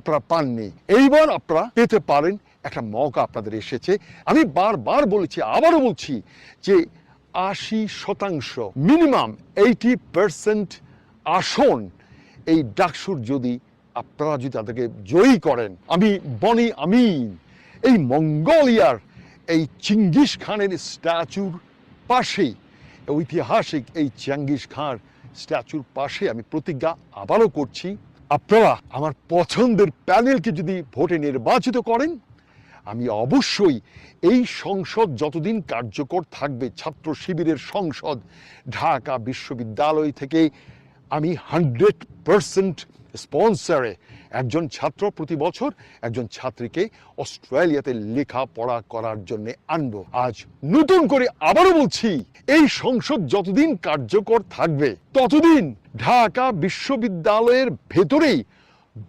আপনারা পাননি, এইবার আপনারা পেতে পারেন। একটা মৌকা আপনাদের এসেছে। আমি বারবার বলেছি, আবারও বলছি যে 80% মিনিমাম 80% আসন এই ডাকসুর যদি আপনারা যদি তাদেরকে জয়ী করেন, আমি বনি আমিন এই মঙ্গোলিয়ার এই চিঙ্গিস খানের স্ট্যাচুর পাশেই, ঐতিহাসিক এই চেঙ্গিস খান স্ট্যাচুর পাশে আমি প্রতিজ্ঞা আবারও করছি, আপনারা আমার পছন্দের প্যানেলকে যদি ভোটে নির্বাচিত করেন, আমি অবশ্যই এই সংসদ যতদিন কার্যকর থাকবে, ছাত্র শিবিরের সংসদ, ঢাকা বিশ্ববিদ্যালয় থেকে আমি 100% স্পন্সরে একজন ছাত্র প্রতি বছর একজন ছাত্রীকে অস্ট্রেলিয়াতে লেখাপড়া করার জন্য আনবো। আজ নতুন করে আবারও বলছি, এই সংসদ যতদিন কার্যকর থাকবে ততদিন ঢাকা বিশ্ববিদ্যালয়ের ভেতরেই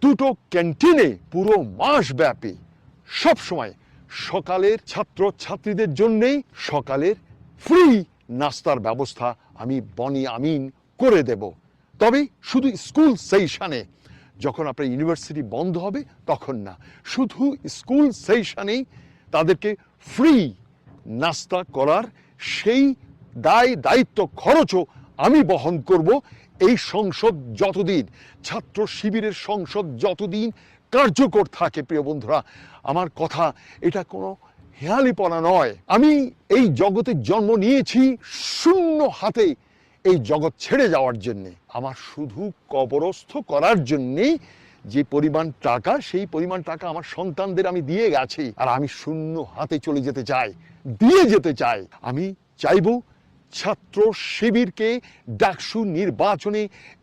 দুটো ক্যান্টিনে পুরো মাস ব্যাপী সব সময় সকালের ছাত্র ছাত্রীদের জন্যেই সকালের ফ্রি নাস্তার ব্যবস্থা আমি বনি আমিন করে দেব। তবে শুধু স্কুল সেশনে, যখন আপনার ইউনিভার্সিটি বন্ধ হবে তখন না, শুধু স্কুল সেশনেই তাদেরকে ফ্রি নাস্তা করার সেই দায়িত্ব খরচও আমি বহন করব। এই সংসদ যতদিন, ছাত্র শিবিরের সংসদ যতদিন কার্যকর থাকে, প্রিয় বন্ধুরা, আমার কথা এটা কোনো হেয়ালিপনা নয়। আমি এই জগতে জন্ম নিয়েছি শূন্য হাতে এই জগৎ ছেড়ে যাওয়ার জন্যে। আমার শুধু কবরস্থ করার জন্যেই যে পরিমাণ টাকা, সেই পরিমাণ টাকা আমার সন্তানদের আমি দিয়ে গেছি। আর আমি শূন্য হাতে চলে যেতে চাই, দিয়ে যেতে চাই। আমি চাইব ছাত্র শিবিরকে ডাকসু নির্বাচনে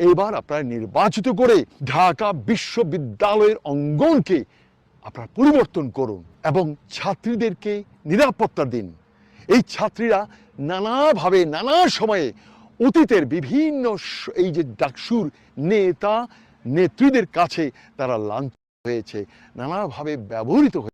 এবার আপনারা নির্বাচিত করে ঢাকা বিশ্ববিদ্যালয়ের অঙ্গনকে আপনারা পরিবর্তন করুন এবং ছাত্রীদেরকে নিরাপত্তা দিন। এই ছাত্রীরা নানাভাবে নানা সময়ে অতীতের বিভিন্ন এই যে ডাকসুর নেতা নেত্রীদের কাছে তারা লাঞ্ছিত হয়েছে, নানাভাবে ব্যবহৃত হয়েছে।